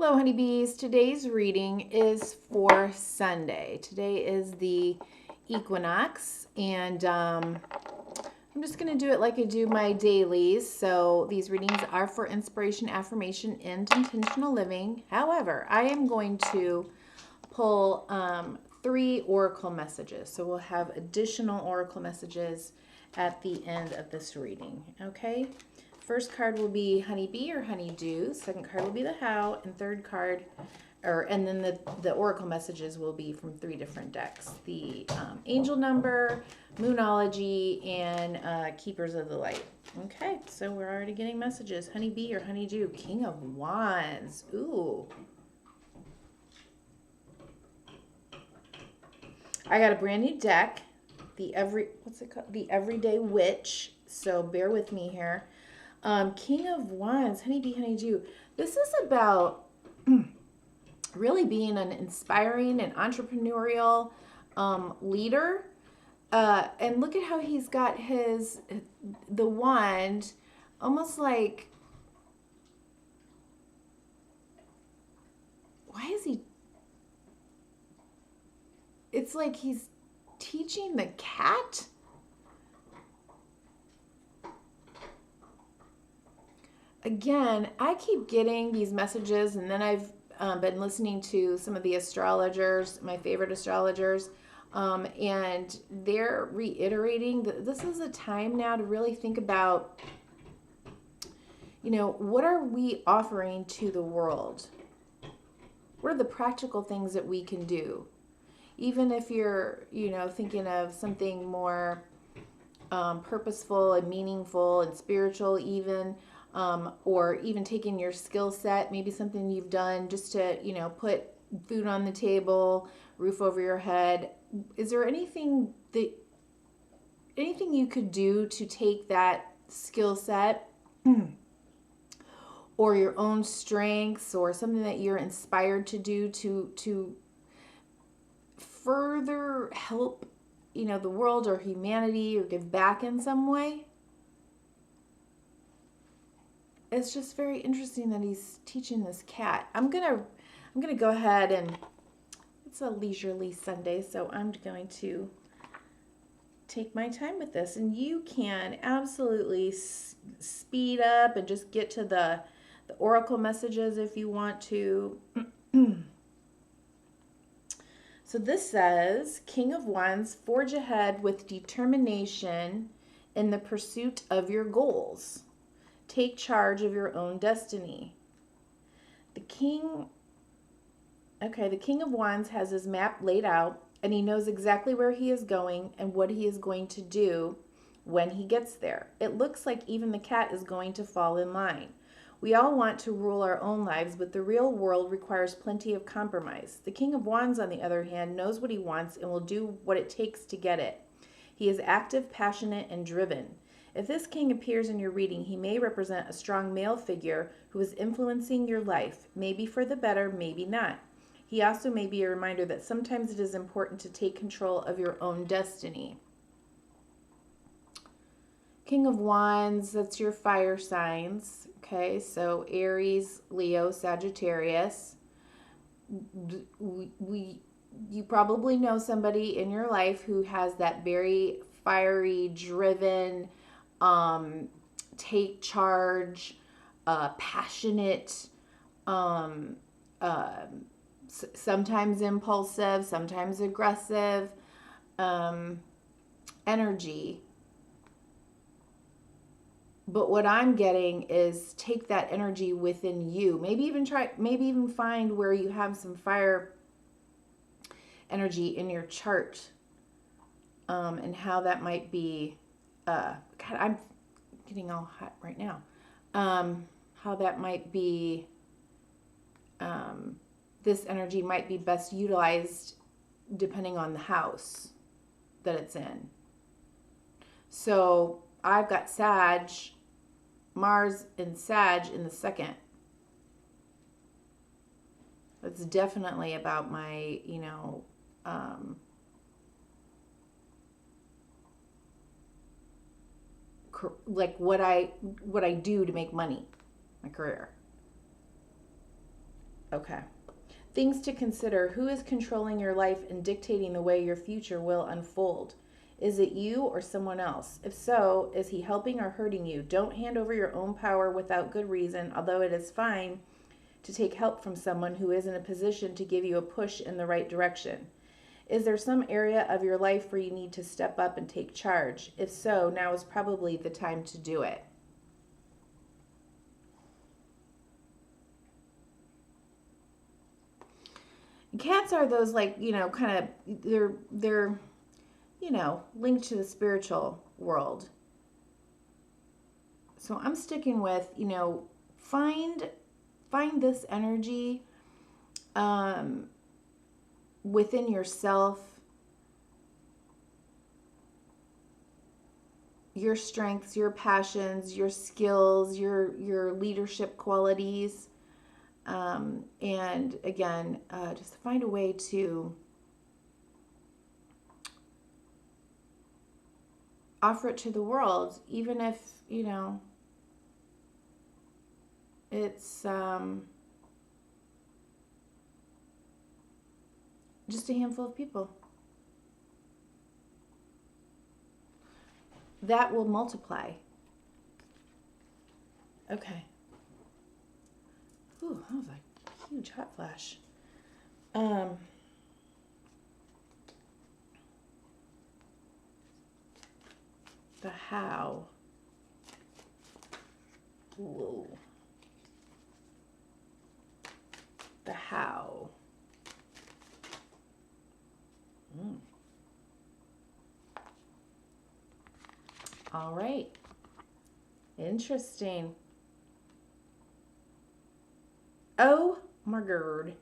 Hello, honeybees. Today's reading is for Sunday. Today is the Equinox, and I'm just going to do it like I do my dailies. So these readings are for inspiration, affirmation, and intentional living. However, I am going to pull 3 oracle messages. So we'll have additional oracle messages at the end of this reading. Okay? First card will be honeybee or honeydew. Second card will be the how, and third card, and then the oracle messages will be from 3 different decks: the angel number, moonology, and keepers of the light. Okay, so we're already getting messages. Honeybee or honeydew, king of wands. Ooh. I got a brand new deck, what's it called? The Everyday Witch. So bear with me here. King of Wands, honeybee, honeydew. This is about really being an inspiring and entrepreneurial leader. And look at how he's got the wand, almost like, why is he? It's like he's teaching the cat. Again, I keep getting these messages, and then I've been listening to some of the astrologers, my favorite astrologers, and they're reiterating that this is a time now to really think about, what are we offering to the world? What are the practical things that we can do? Even if you're, thinking of something more purposeful and meaningful and spiritual even, or even taking your skill set, maybe something you've done just to, put food on the table, roof over your head. Is there anything you could do to take that skill set or your own strengths or something that you're inspired to do to further help, the world or humanity, or give back in some way? It's just very interesting that he's teaching this cat. I'm gonna go ahead, and it's a leisurely Sunday, so I'm going to take my time with this, and you can absolutely speed up and just get to the oracle messages if you want to. So this says, King of Wands, forge ahead with determination in the pursuit of your goals. Take charge of your own destiny. The King of Wands has his map laid out, and he knows exactly where he is going and what he is going to do when he gets there. It looks like even the cat is going to fall in line. We all want to rule our own lives, but the real world requires plenty of compromise. The King of Wands, on the other hand, knows what he wants and will do what it takes to get it. He is active, passionate, and driven. If this king appears in your reading, he may represent a strong male figure who is influencing your life, maybe for the better, maybe not. He also may be a reminder that sometimes it is important to take control of your own destiny. King of Wands, that's your fire signs. Okay, so Aries, Leo, Sagittarius. You probably know somebody in your life who has that very fiery, driven, take charge, passionate, sometimes impulsive, sometimes aggressive energy. But what I'm getting is take that energy within you. Maybe even find where you have some fire energy in your chart, and how that might be. God, I'm getting all hot right now. How that might be. This energy might be best utilized depending on the house that it's in. So I've got Mars and Sag in the second. It's definitely about my, like what I do to make money, my career. Okay. Things to consider. Who is controlling your life and dictating the way your future will unfold? Is it you or someone else? If so, is he helping or hurting you? Don't hand over your own power without good reason, although it is fine to take help from someone who is in a position to give you a push in the right direction. Is there some area of your life where you need to step up and take charge? If so, now is probably the time to do it. Cats are those, like, kind of, they're linked to the spiritual world. So I'm sticking with, find this energy within yourself, your strengths, your passions, your skills, your leadership qualities. And again, just find a way to offer it to the world, even if, it's just a handful of people. That will multiply. Okay. Ooh, that was a huge hot flash. The how. Whoa. The how. All right. Interesting. Oh my God.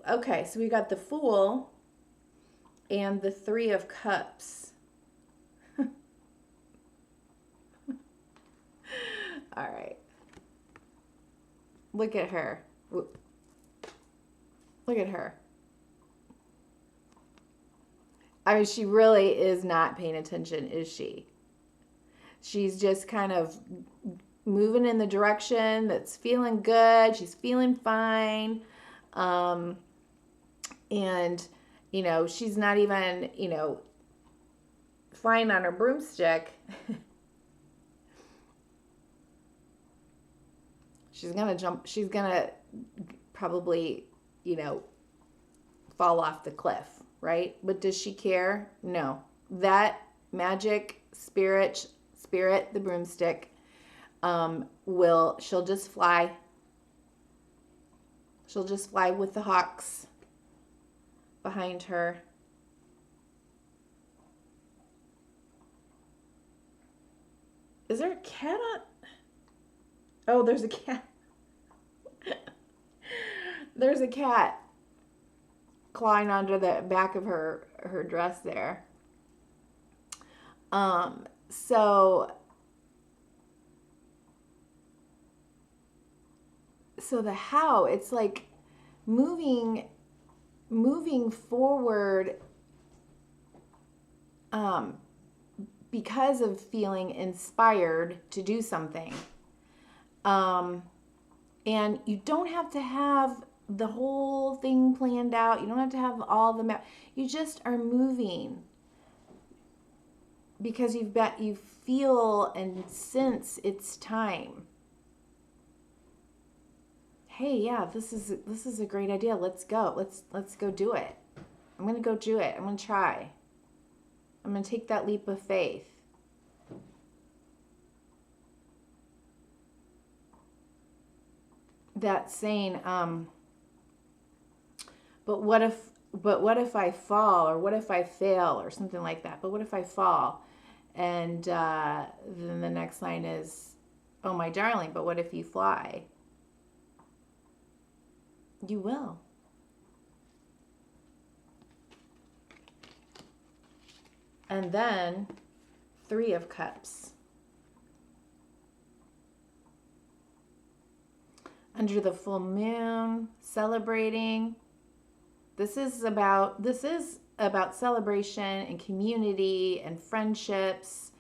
Okay, so we got the Fool and the Three of Cups. All right. Look at her. Look at her. I mean, she really is not paying attention, is she? She's just kind of moving in the direction that's feeling good. She's feeling fine. And, she's not even, flying on her broomstick. She's going to jump. She's going to probably, fall off the cliff, right? But does she care? No. That magic spirit, the broomstick, she'll just fly. She'll just fly with the hawks behind her. Is there a cat on? Oh, there's a cat. There's a cat clawing under the back of her dress there. So the how, it's like moving forward because of feeling inspired to do something. And you don't have to have the whole thing planned out. You don't have to have all the map. You just are moving because you feel and sense it's time. Hey, yeah, this is a great idea. Let's go. Let's go do it. I'm going to go do it. I'm going to try. I'm going to take that leap of faith. That saying, but what if I fall, or what if I fail, or something like that. But what if I fall? And then the next line is, oh my darling, but what if you fly? You will. And then Three of Cups. Under the full moon, celebrating. This is about celebration and community and friendships.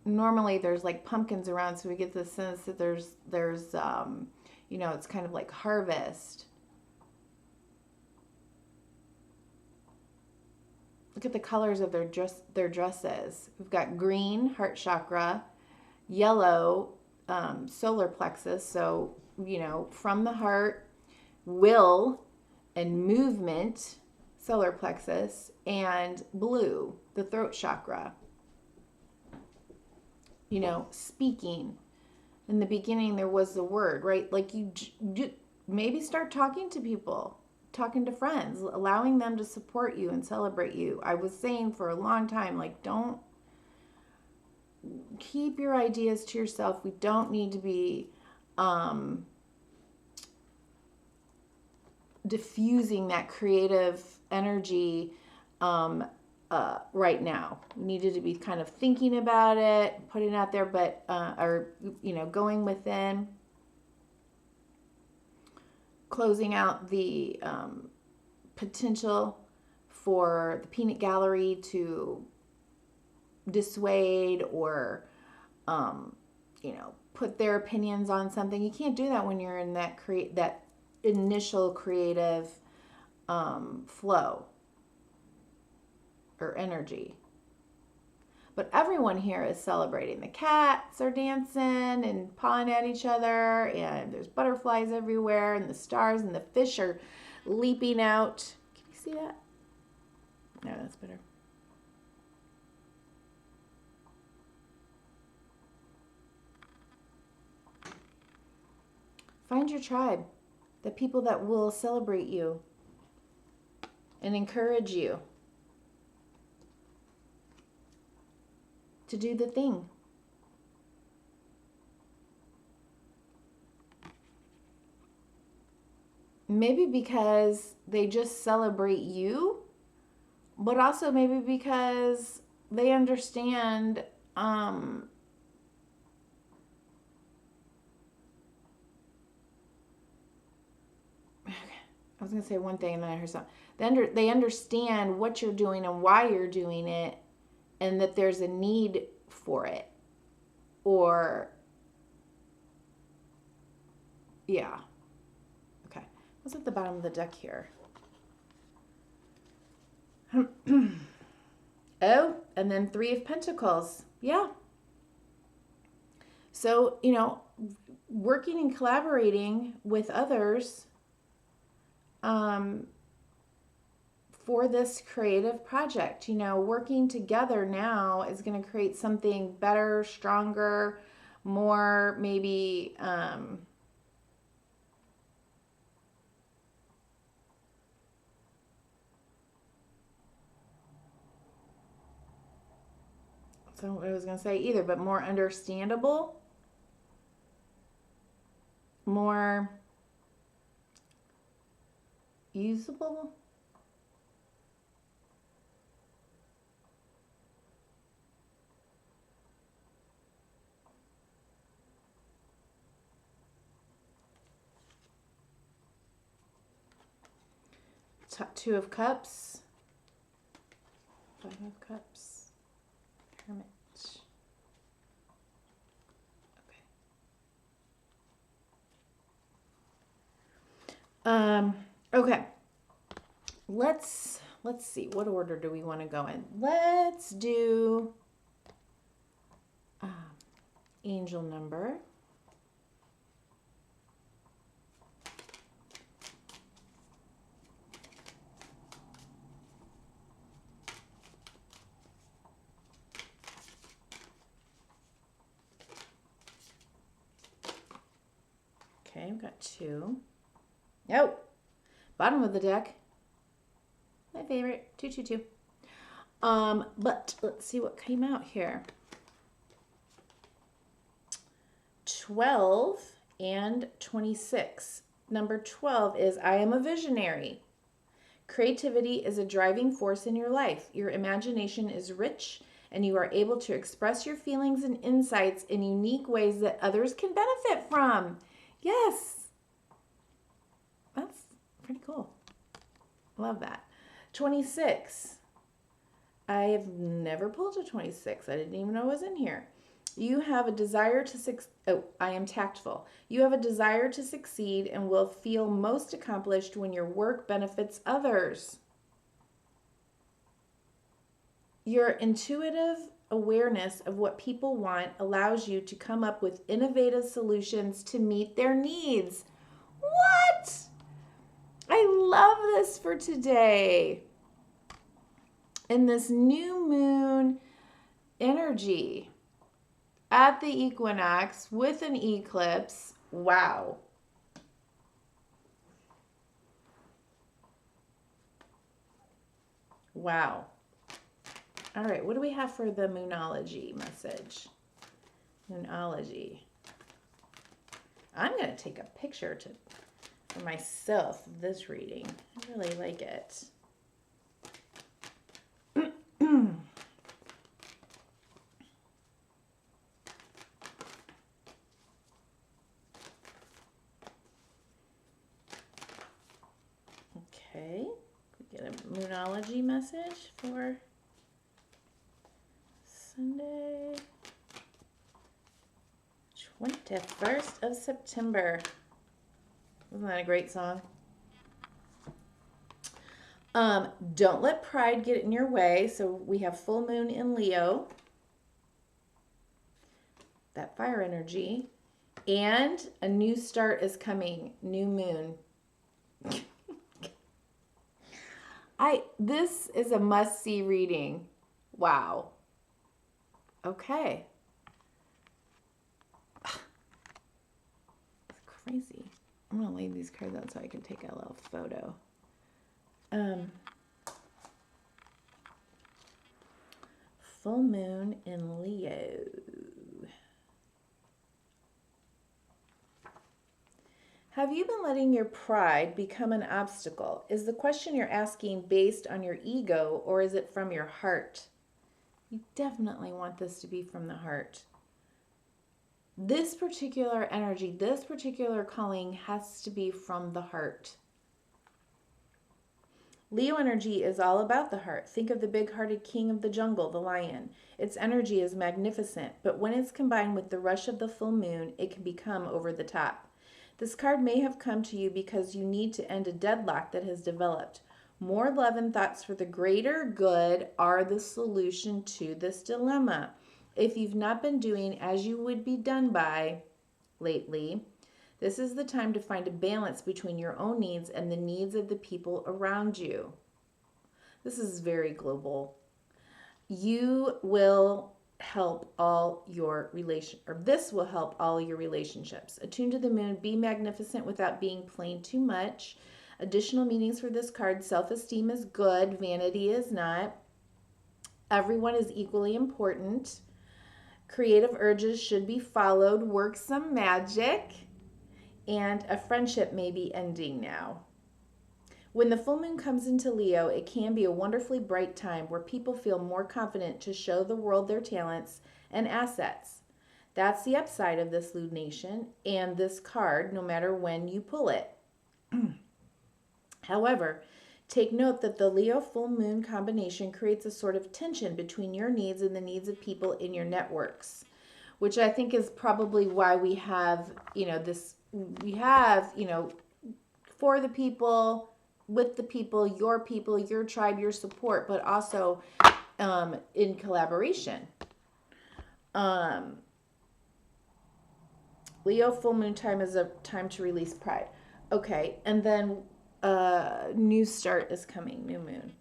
normally there's like pumpkins around, so we get the sense that there's you know, it's kind of like harvest. Look at the colors of their dresses. We've got green, heart chakra, yellow, solar plexus. So, you know, from the heart, will and movement, solar plexus, and blue, the throat chakra. You know, speaking. In the beginning, there was the word, right? Like you maybe start talking to people, talking to friends, allowing them to support you and celebrate you. I was saying for a long time, like, don't keep your ideas to yourself. We don't need to be diffusing that creative energy right now. We needed to be kind of thinking about it, putting it out there, but or you know, going within, closing out the potential for the peanut gallery to dissuade or you know, put their opinions on something. You can't do that when you're in that initial creative flow or energy. But everyone here is celebrating. The cats are dancing and pawing at each other, and there's butterflies everywhere, and the stars and the fish are leaping out. Can you see that? No, that's better. Find your tribe, the people that will celebrate you and encourage you to do the thing. Maybe because they just celebrate you, but also maybe because they understand I was going to say one thing and then I heard something. They understand what you're doing and why you're doing it, and that there's a need for it. Or, yeah. Okay. What's at the bottom of the deck here? Oh, and then 3 of Pentacles. Yeah. So, you know, working and collaborating with others for this creative project. You know, working together now is going to create something better, stronger, more maybe so what I was going to say either, but more understandable, more usable. Top 2 of Cups, 5 of Cups, Hermit. Okay. Okay. Let's see. What order do we want to go in? Let's do angel number. Okay, I've got 2. Oh, bottom of the deck. My favorite, 222. But let's see what came out here. 12 and 26. Number 12 is I am a visionary. Creativity is a driving force in your life. Your imagination is rich, and you are able to express your feelings and insights in unique ways that others can benefit from. Yes. That's pretty cool. Love that. 26. I have never pulled a 26. I didn't even know it was in here. You have a desire to I am tactful. You have a desire to succeed and will feel most accomplished when your work benefits others. Your intuitive awareness of what people want allows you to come up with innovative solutions to meet their needs. What? I love this for today. In this new moon energy at the equinox with an eclipse. Wow. Wow. All right, what do we have for the moonology message? Moonology. I'm going to take a picture for myself of this reading. I really like it. Okay, we get a moonology message for Sunday, 21st of September. Isn't that a great song? Don't let pride get in your way. So we have full moon in Leo, that fire energy, and a new start is coming, new moon. This is a must-see reading. Wow. Okay. It's crazy. I'm going to lay these cards out so I can take a little photo. Full moon in Leo. Have you been letting your pride become an obstacle? Is the question you're asking based on your ego, or is it from your heart? You definitely want this to be from the heart. This particular energy, this particular calling has to be from the heart. Leo energy is all about the heart. Think of the big-hearted king of the jungle, the lion. Its energy is magnificent, but when it's combined with the rush of the full moon, it can become over the top. This card may have come to you because you need to end a deadlock that has developed. More love and thoughts for the greater good are the solution to this dilemma. If you've not been doing as you would be done by lately, this is the time to find a balance between your own needs and the needs of the people around you. This is very global. You will help all your this will help all your relationships. Attuned to the moon, be magnificent without being plain too much. Additional meanings for this card: self-esteem is good, vanity is not. Everyone is equally important. Creative urges should be followed. Work some magic. And a friendship may be ending now. When the full moon comes into Leo, it can be a wonderfully bright time where people feel more confident to show the world their talents and assets. That's the upside of this lunation and this card, no matter when you pull it. However, take note that the Leo full moon combination creates a sort of tension between your needs and the needs of people in your networks, which I think is probably why we have, for the people, with the people, your tribe, your support, but also in collaboration. Leo full moon time is a time to release pride. Okay, and then new start is coming, new moon.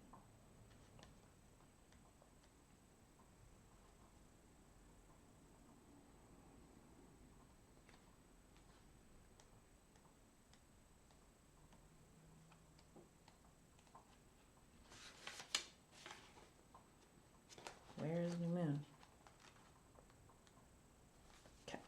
Where is new moon? Okay.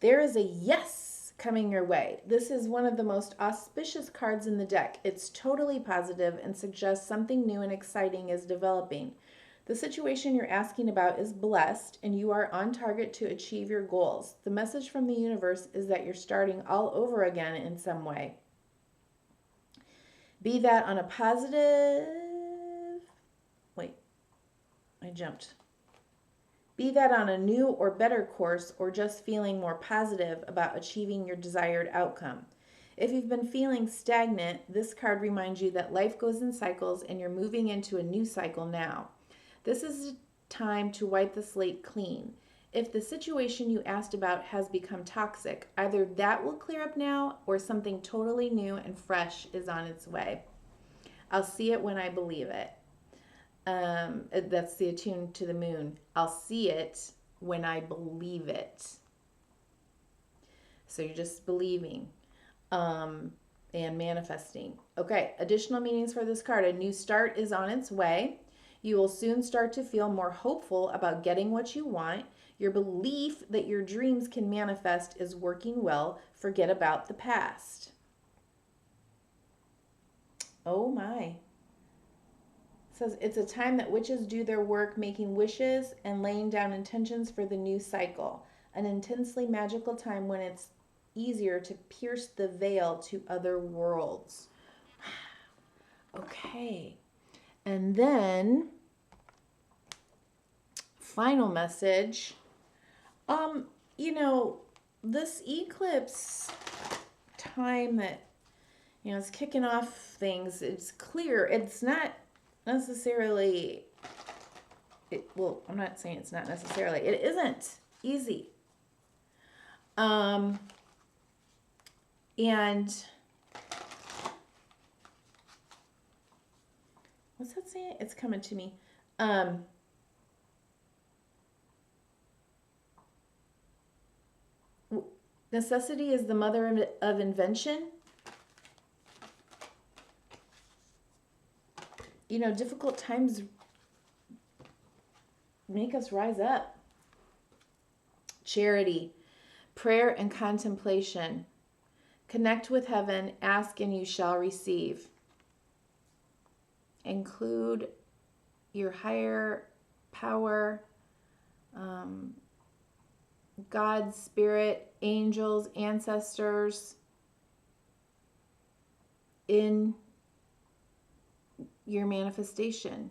There is a yes coming your way. This is one of the most auspicious cards in the deck. It's totally positive and suggests something new and exciting is developing. The situation you're asking about is blessed, and you are on target to achieve your goals. The message from the universe is that you're starting all over again in some way. Be that on a positive... Wait, I jumped. Be that on a new or better course or just feeling more positive about achieving your desired outcome. If you've been feeling stagnant, this card reminds you that life goes in cycles and you're moving into a new cycle now. This is a time to wipe the slate clean. If the situation you asked about has become toxic, either that will clear up now or something totally new and fresh is on its way. I'll see it when I believe it. That's the attune to the moon. I'll see it when I believe it. So you're just believing and manifesting. Okay, additional meanings for this card. A new start is on its way. You will soon start to feel more hopeful about getting what you want. Your belief that your dreams can manifest is working well. Forget about the past. Oh my. Says it's a time that witches do their work making wishes and laying down intentions for the new cycle. An intensely magical time when it's easier to pierce the veil to other worlds. Okay. And then final message. This eclipse time that it's kicking off things, it's clear. It's not necessarily, I'm not saying it's not necessarily, it isn't easy. And what's that saying? It's coming to me. Necessity is the mother of invention. Difficult times make us rise up. Charity, prayer and contemplation. Connect with heaven, ask and you shall receive. Include your higher power, God, spirit, angels, ancestors in your manifestation.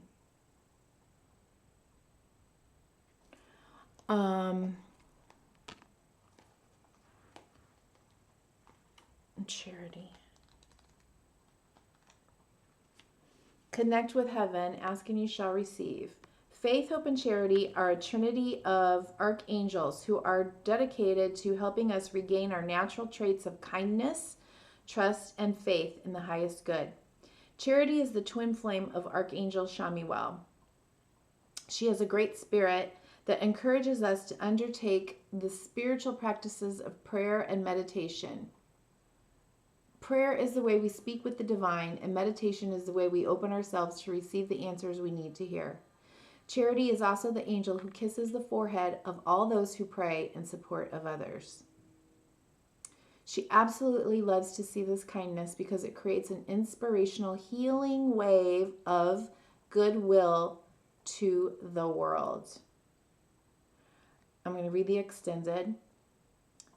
Charity. Connect with heaven, ask and you shall receive. Faith, hope, and charity are a trinity of archangels who are dedicated to helping us regain our natural traits of kindness, trust, and faith in the highest good. Charity is the twin flame of Archangel Shamiwell. She has a great spirit that encourages us to undertake the spiritual practices of prayer and meditation. Prayer is the way we speak with the divine, and meditation is the way we open ourselves to receive the answers we need to hear. Charity is also the angel who kisses the forehead of all those who pray in support of others. She absolutely loves to see this kindness because it creates an inspirational, healing wave of goodwill to the world. I'm going to read the extended.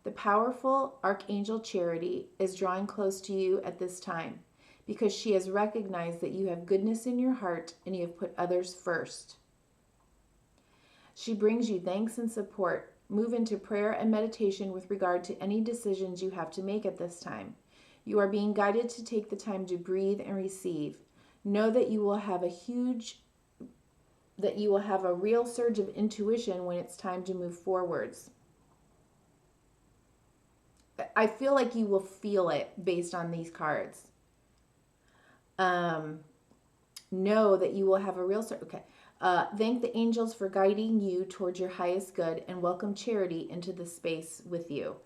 The powerful Archangel Charity is drawing close to you at this time because she has recognized that you have goodness in your heart and you have put others first. She brings you thanks and support. Move into prayer and meditation with regard to any decisions you have to make at this time. You are being guided to take the time to breathe and receive. Know that you will have a real surge of intuition when it's time to move forwards. I feel like you will feel it based on these cards. Know that you will have a real surge. Okay. Thank the angels for guiding you towards your highest good and welcome Charity into the space with you.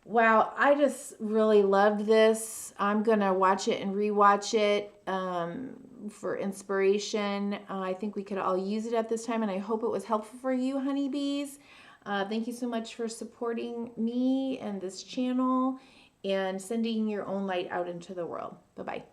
Wow, I just really loved this. I'm going to watch it and rewatch it for inspiration. I think we could all use it at this time, and I hope it was helpful for you, honeybees. Thank you so much for supporting me and this channel and sending your own light out into the world. Bye-bye.